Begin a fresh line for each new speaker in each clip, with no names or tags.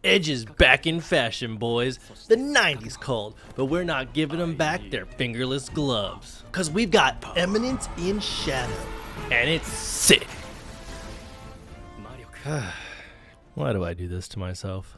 Edge is back in fashion, boys. The 90s called, but we're not giving them back their fingerless gloves. Cause we've got Eminence in Shadow, and it's sick. Why do I do this to myself?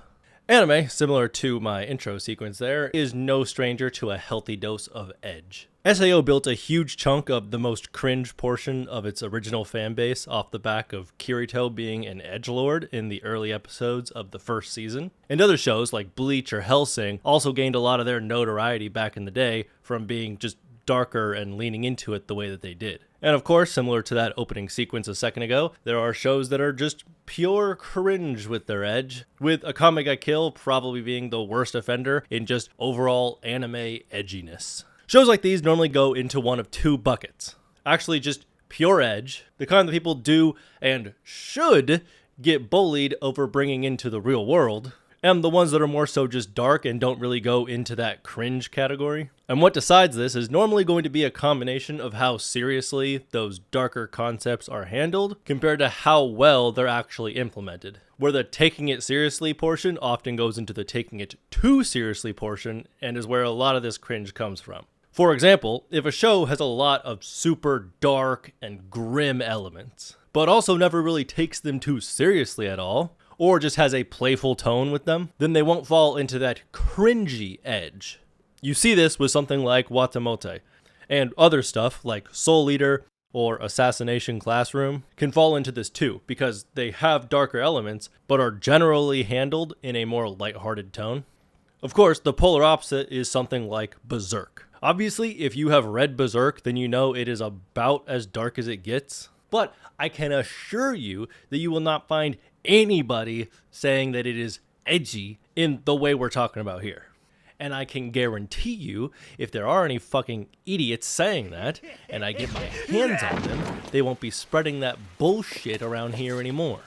Anime, similar to my intro sequence there, is no stranger to a healthy dose of edge. SAO built a huge chunk of the most cringe portion of its original fanbase off the back of Kirito being an edgelord in the early episodes of the first season. And other shows like Bleach or Hellsing also gained a lot of their notoriety back in the day from being just darker and leaning into it the way that they did. And of course, similar to that opening sequence a second ago, there are shows that are just pure cringe with their edge, with Akame ga Kill probably being the worst offender in just overall anime edginess. Shows like these normally go into one of two buckets. Actually, just pure edge, the kind that people do and should get bullied over bringing into the real world, and the ones that are more so just dark and don't really go into that cringe category. And what decides this is normally going to be a combination of how seriously those darker concepts are handled compared to how well they're actually implemented. Where the taking it seriously portion often goes into the taking it too seriously portion, and is where a lot of this cringe comes from. For example, if a show has a lot of super dark and grim elements, but also never really takes them too seriously at all, or just has a playful tone with them, then they won't fall into that cringy edge. You see this with something like Watamote, and other stuff like Soul Eater or Assassination Classroom can fall into this too, because they have darker elements, but are generally handled in a more lighthearted tone. Of course, the polar opposite is something like Berserk. Obviously, if you have read Berserk, then you know it is about as dark as it gets, but I can assure you that you will not find anybody saying that it is edgy in the way we're talking about here. And I can guarantee you, if there are any fucking idiots saying that, and I get my hands on them, they won't be spreading that bullshit around here anymore.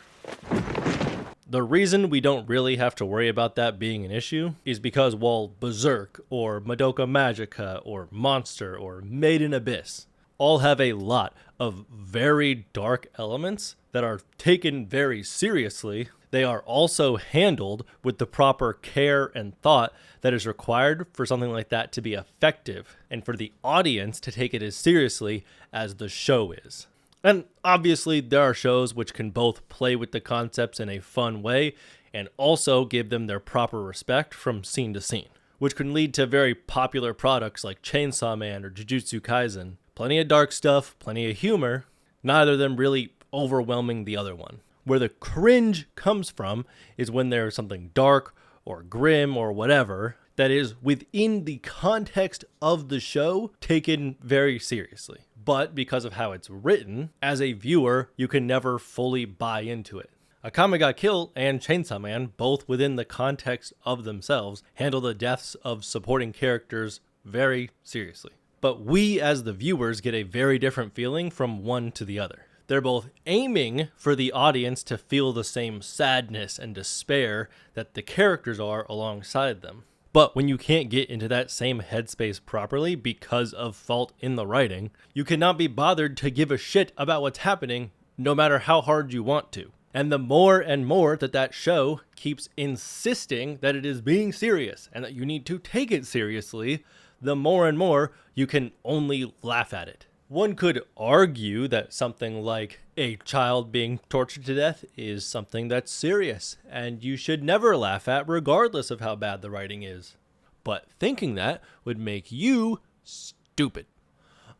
The reason we don't really have to worry about that being an issue is because while Berserk, or Madoka Magica, or Monster, or Made in Abyss all have a lot of very dark elements that are taken very seriously, they are also handled with the proper care and thought that is required for something like that to be effective, and for the audience to take it as seriously as the show is. And obviously, there are shows which can both play with the concepts in a fun way and also give them their proper respect from scene to scene, which can lead to very popular products like Chainsaw Man or Jujutsu Kaisen. Plenty of dark stuff, plenty of humor, neither of them really overwhelming the other one. Where the cringe comes from is when there's something dark or grim or whatever that is within the context of the show taken very seriously. But because of how it's written, as a viewer, you can never fully buy into it. Akame ga Kill and Chainsaw Man, both within the context of themselves, handle the deaths of supporting characters very seriously. But we as the viewers get a very different feeling from one to the other. They're both aiming for the audience to feel the same sadness and despair that the characters are alongside them. But when you can't get into that same headspace properly because of fault in the writing, you cannot be bothered to give a shit about what's happening no matter how hard you want to. And the more and more that show keeps insisting that it is being serious and that you need to take it seriously, the more and more you can only laugh at it. One could argue that something like a child being tortured to death is something that's serious and you should never laugh at regardless of how bad the writing is. But thinking that would make you stupid.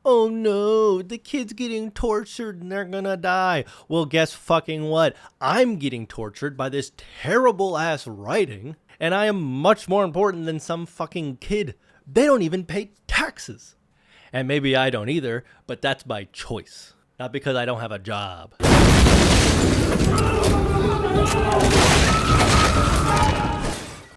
Oh no, the kid's getting tortured and they're gonna die. Well, guess fucking what? I'm getting tortured by this terrible ass writing, and I am much more important than some fucking kid. They don't even pay taxes. And maybe I don't either, but that's by choice, not because I don't have a job.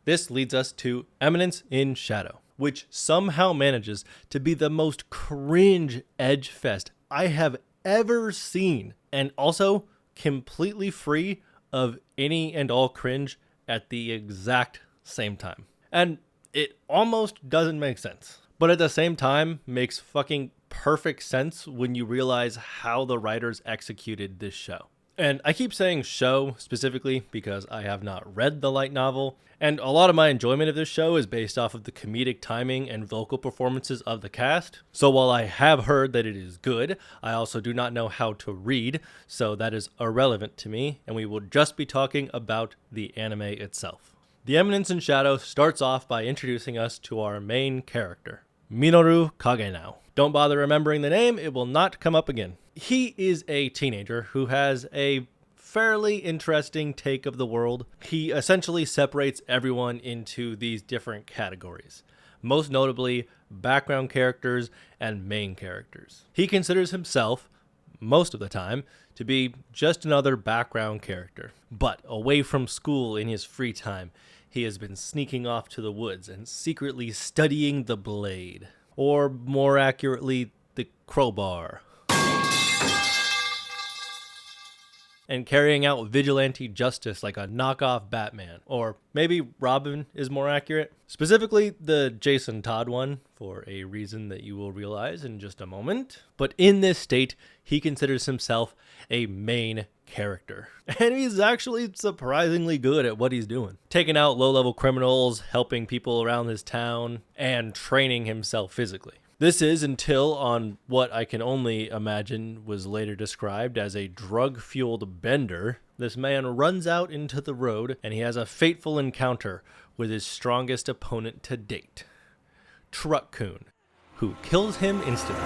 This leads us to Eminence in Shadow, which somehow manages to be the most cringe edge fest I have ever seen, and also completely free of any and all cringe at the exact same time. And it almost doesn't make sense, but at the same time makes fucking perfect sense when you realize how the writers executed this show. And I keep saying show specifically because I have not read the light novel, and a lot of my enjoyment of this show is based off of the comedic timing and vocal performances of the cast. So while I have heard that it is good, I also do not know how to read, so that is irrelevant to me, and we will just be talking about the anime itself. The Eminence in Shadow starts off by introducing us to our main character, Minoru Kagenao. Don't bother remembering the name, it will not come up again. He is a teenager who has a fairly interesting take of the world. He essentially separates everyone into these different categories, most notably background characters and main characters. He considers himself, most of the time, to be just another background character. But away from school in his free time, he has been sneaking off to the woods and secretly studying the blade, or more accurately, the crowbar, and carrying out vigilante justice like a knockoff Batman. Or maybe Robin is more accurate. Specifically, the Jason Todd one, for a reason that you will realize in just a moment. But in this state, he considers himself a main character. And he's actually surprisingly good at what he's doing. Taking out low-level criminals, helping people around his town, and training himself physically. This is until, on what I can only imagine was later described as a drug-fueled bender, this man runs out into the road and he has a fateful encounter with his strongest opponent to date, Truck-kun, who kills him instantly.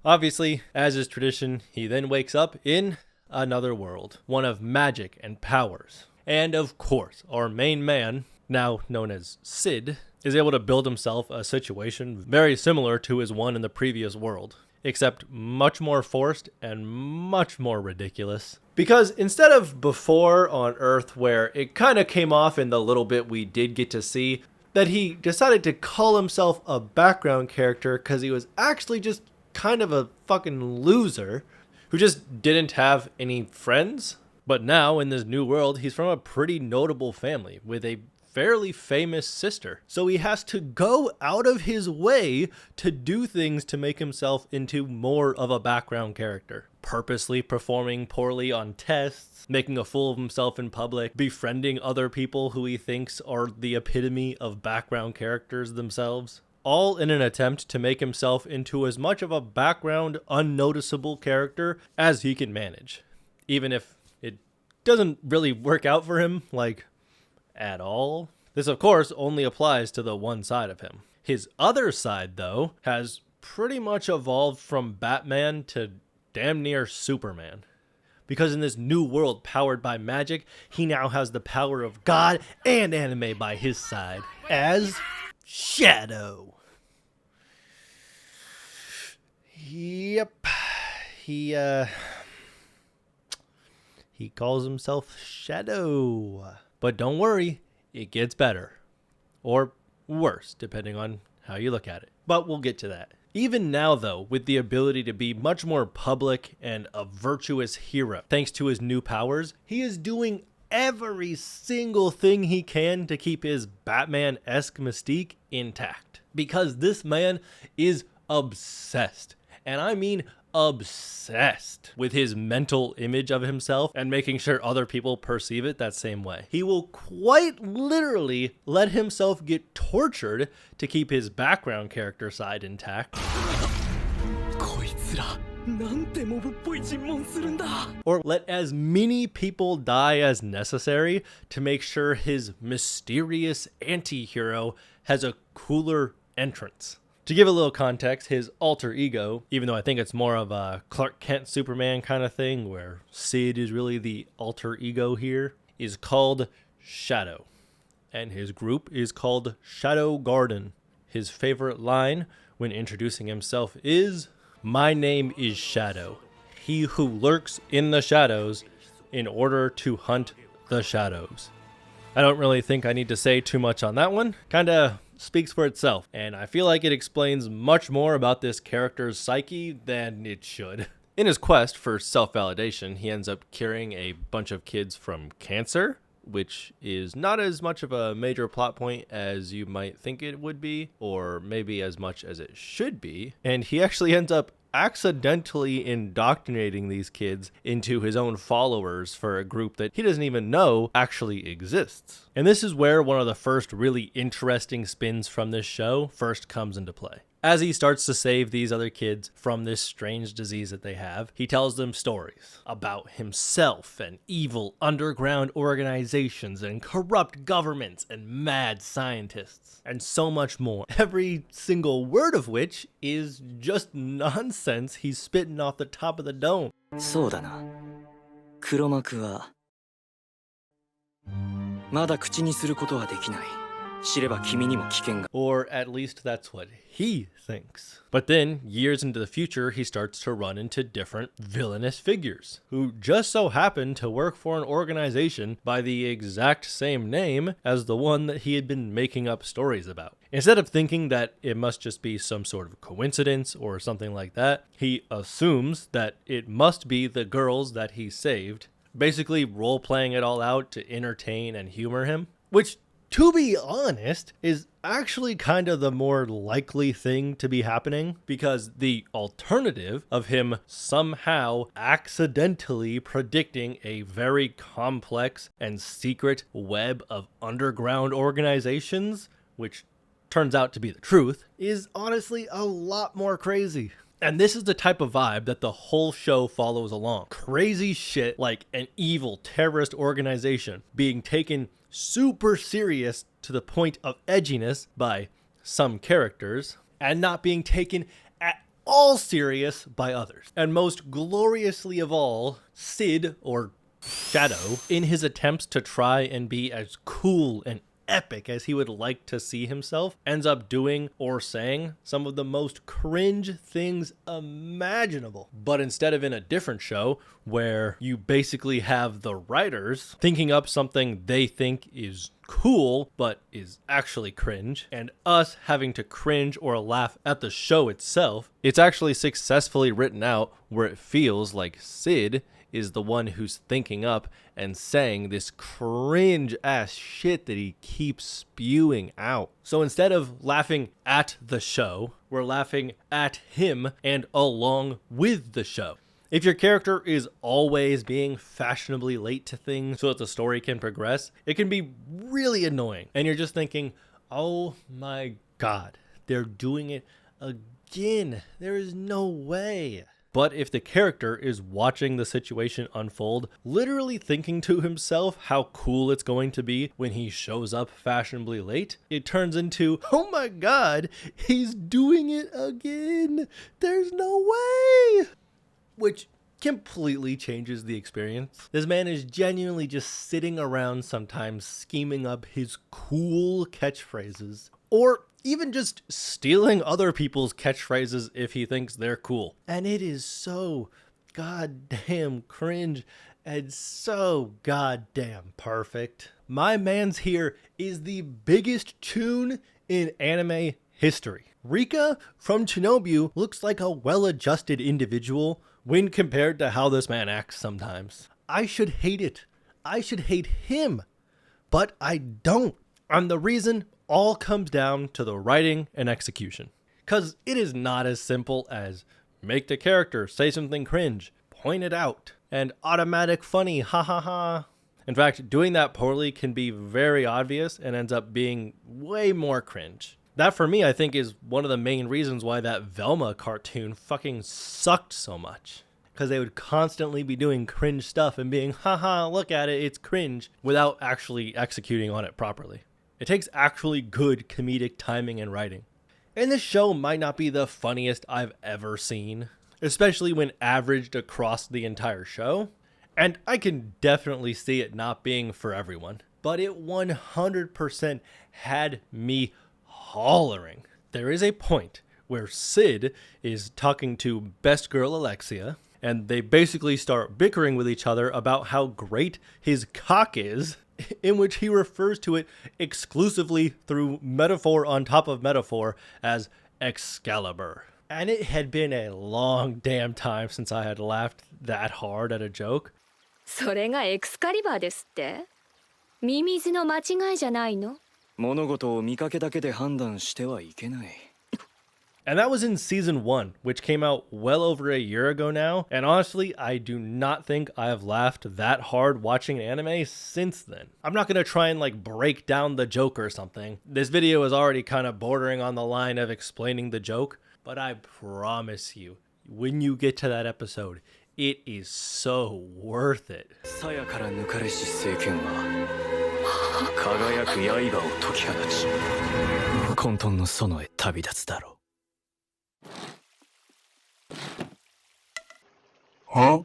Obviously, as is tradition, he then wakes up in another world, one of magic and powers. And of course, our main man, now known as Sid, is able to build himself a situation very similar to his one in the previous world, except much more forced and much more ridiculous. Because instead of before on Earth, where it kind of came off in the little bit we did get to see, that he decided to call himself a background character because he was actually just kind of a fucking loser who just didn't have any friends. But now, in this new world, he's from a pretty notable family with a fairly famous sister. So he has to go out of his way to do things to make himself into more of a background character. Purposely performing poorly on tests, making a fool of himself in public, befriending other people who he thinks are the epitome of background characters themselves. All in an attempt to make himself into as much of a background, unnoticeable character as he can manage. Even if it doesn't really work out for him, like, at all. This, of course, only applies to the one side of him. His other side, though, has pretty much evolved from Batman to damn near Superman. Because in this new world powered by magic, he now has the power of God and anime by his side as Shadow. Yep. He calls himself Shadow. But don't worry, it gets better. Or worse, depending on how you look at it. But we'll get to that. Even now, though, with the ability to be much more public and a virtuous hero, thanks to his new powers, he is doing every single thing he can to keep his Batman-esque mystique intact. Because this man is obsessed. And I mean obsessed with his mental image of himself and making sure other people perceive it that same way. He will quite literally let himself get tortured to keep his background character side intact. Or let as many people die as necessary to make sure his mysterious anti-hero has a cooler entrance. To give a little context, his alter ego, even though I think it's more of a Clark Kent Superman kind of thing, where Sid is really the alter ego here, is called Shadow. And his group is called Shadow Garden. His favorite line when introducing himself is, "My name is Shadow, he who lurks in the shadows in order to hunt the shadows." I don't really think I need to say too much on that one. Kinda speaks for itself, and I feel like it explains much more about this character's psyche than it should. In his quest for self-validation, he ends up curing a bunch of kids from cancer, which is not as much of a major plot point as you might think it would be, or maybe as much as it should be. And he actually ends up accidentally indoctrinating these kids into his own followers for a group that he doesn't even know actually exists. And this is where one of the first really interesting spins from this show first comes into play. As he starts to save these other kids from this strange disease that they have, he tells them stories about himself and evil underground organizations and corrupt governments and mad scientists and so much more. Every single word of which is just nonsense he's spitting off the top of the dome.
そうだな。黒幕はまだ口にすることはできない。
Or at least that's what he thinks. But then, years into the future, he starts to run into different villainous figures who just so happen to work for an organization by the exact same name as the one that he had been making up stories about. Instead of thinking that it must just be some sort of coincidence or something like that, he assumes that it must be the girls that he saved, basically role-playing it all out to entertain and humor him, which, to be honest, is actually kind of the more likely thing to be happening, because the alternative of him somehow accidentally predicting a very complex and secret web of underground organizations, which turns out to be the truth, is honestly a lot more crazy. And this is the type of vibe that the whole show follows along. Crazy shit like an evil terrorist organization being taken super serious to the point of edginess by some characters and not being taken at all serious by others. And most gloriously of all, Sid, or Shadow, in his attempts to try and be as cool and epic as he would like to see himself, ends up doing or saying some of the most cringe things imaginable. But instead of in a different show where you basically have the writers thinking up something they think is cool but is actually cringe, and us having to cringe or laugh at the show itself, it's actually successfully written out where it feels like Sid is the one who's thinking up and saying this cringe ass shit that he keeps spewing out. So instead of laughing at the show, we're laughing at him and along with the show. If your character is always being fashionably late to things so that the story can progress, it can be really annoying. And you're just thinking, oh my god, they're doing it again. There is no way. But if the character is watching the situation unfold, literally thinking to himself how cool it's going to be when he shows up fashionably late, it turns into, oh my god, he's doing it again. There's no way. Which completely changes the experience. This man is genuinely just sitting around sometimes scheming up his cool catchphrases, or even just stealing other people's catchphrases if he thinks they're cool. And it is so goddamn cringe and so goddamn perfect. My man's here is the biggest tune in anime history. Rika from Chernobyl looks like a well-adjusted individual when compared to how this man acts sometimes. I should hate it. I should hate him. But I don't. And the reason all comes down to the writing and execution. Because it is not as simple as make the character say something cringe, point it out, and automatic funny, ha ha ha. In fact, doing that poorly can be very obvious and ends up being way more cringe. That, for me, I think is one of the main reasons why that Velma cartoon fucking sucked so much. Because they would constantly be doing cringe stuff and being, haha, look at it, it's cringe, without actually executing on it properly. It takes actually good comedic timing and writing. And this show might not be the funniest I've ever seen, especially when averaged across the entire show. And I can definitely see it not being for everyone. But it 100% had me hollering. There is a point where Sid is talking to best girl Alexia, and they basically start bickering with each other about how great his cock is, in which he refers to it exclusively through metaphor on top of metaphor as Excalibur. And it had been a long damn time since I had laughed that hard at a joke.
それがエクスカリバーですって？ミミズの間違いじゃないの？
物事を見かけだけで判断してはいけない。
And that was in season 1, which came out well over a year ago now. And honestly, I do not think I have laughed that hard watching an anime since then. I'm not gonna try and like break down the joke or something. This video is already kind of bordering on the line of explaining the joke, but I promise you, when you get to that episode, it is so worth it.
鞘から抜かれし聖剣は輝く刃を解き放ち混沌の園へ旅立つだろう。
Huh?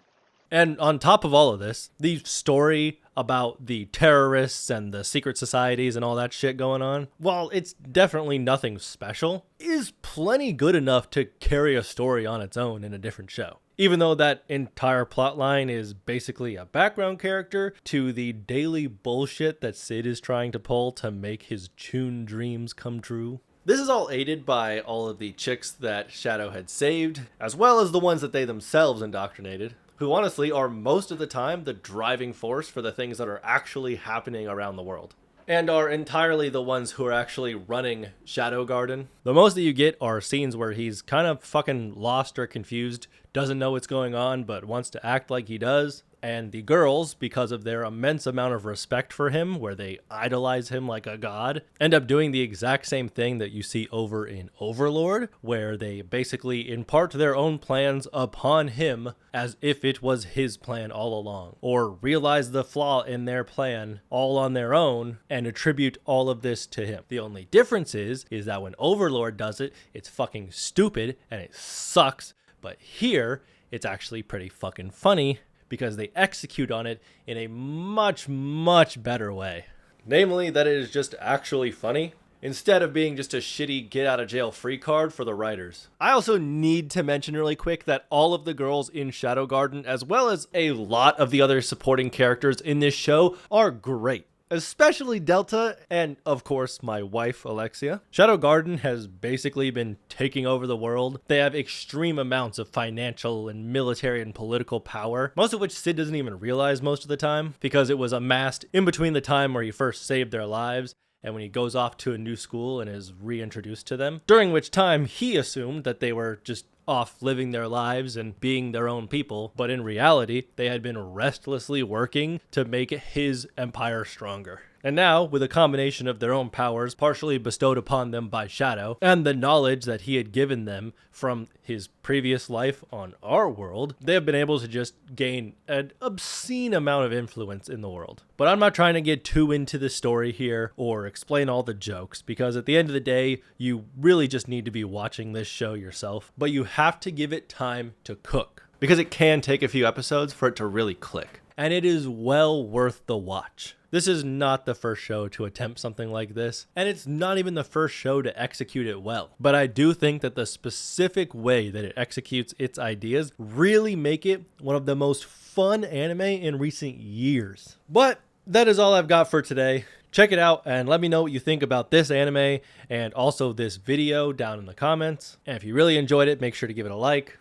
And on top of all of this, the story about the terrorists and the secret societies and all that shit going on, while it's definitely nothing special, is plenty good enough to carry a story on its own in a different show. Even though that entire plotline is basically a background character to the daily bullshit that Sid is trying to pull to make his Chun dreams come true. This is all aided by all of the chicks that Shadow had saved, as well as the ones that they themselves indoctrinated, who honestly are most of the time the driving force for the things that are actually happening around the world, and are entirely the ones who are actually running Shadow Garden. The most that you get are scenes where he's kind of fucking lost or confused, doesn't know what's going on, but wants to act like he does. And the girls, because of their immense amount of respect for him, where they idolize him like a god, end up doing the exact same thing that you see over in Overlord, where they basically impart their own plans upon him as if it was his plan all along, or realize the flaw in their plan all on their own and attribute all of this to him. The only difference is that when Overlord does it, it's fucking stupid and it sucks, but here, it's actually pretty fucking funny, because they execute on it in a much, much better way. Namely, that it is just actually funny, instead of being just a shitty get-out-of-jail-free card for the writers. I also need to mention really quick that all of the girls in Shadow Garden, as well as a lot of the other supporting characters in this show, are great. Especially Delta, and of course my wife Alexia. Shadow Garden has basically been taking over the world. They have extreme amounts of financial and military and political power, most of which Sid doesn't even realize most of the time, because it was amassed in between the time where he first saved their lives and when he goes off to a new school and is reintroduced to them, during which time he assumed that they were just off living their lives and being their own people, but in reality, they had been restlessly working to make his empire stronger. And now, with a combination of their own powers partially bestowed upon them by Shadow, and the knowledge that he had given them from his previous life on our world, they have been able to just gain an obscene amount of influence in the world. But I'm not trying to get too into the story here or explain all the jokes, because at the end of the day, you really just need to be watching this show yourself. But you have to give it time to cook, because it can take a few episodes for it to really click. And it is well worth the watch. This is not the first show to attempt something like this, and it's not even the first show to execute it well. But I do think that the specific way that it executes its ideas really make it one of the most fun anime in recent years. But that is all I've got for today. Check it out and let me know what you think about this anime and also this video down in the comments. And if you really enjoyed it, make sure to give it a like.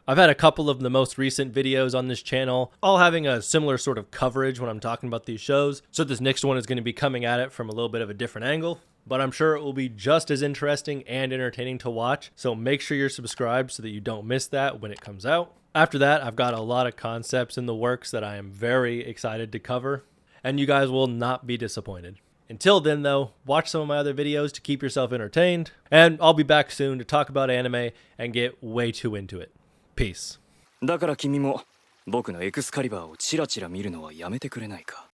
I've had a couple of the most recent videos on this channel, all having a similar sort of coverage when I'm talking about these shows, so this next one is going to be coming at it from a little bit of a different angle, but I'm sure it will be just as interesting and entertaining to watch, so make sure you're subscribed so that you don't miss that when it comes out. After that, I've got a lot of concepts in the works that I am very excited to cover, and you guys will not be disappointed. Until then though, watch some of my other videos to keep yourself entertained, and I'll be back soon to talk about anime and get way too into it. Peace.
だから君も僕のエクスカリバーをチラチラ見るのはやめてくれないか。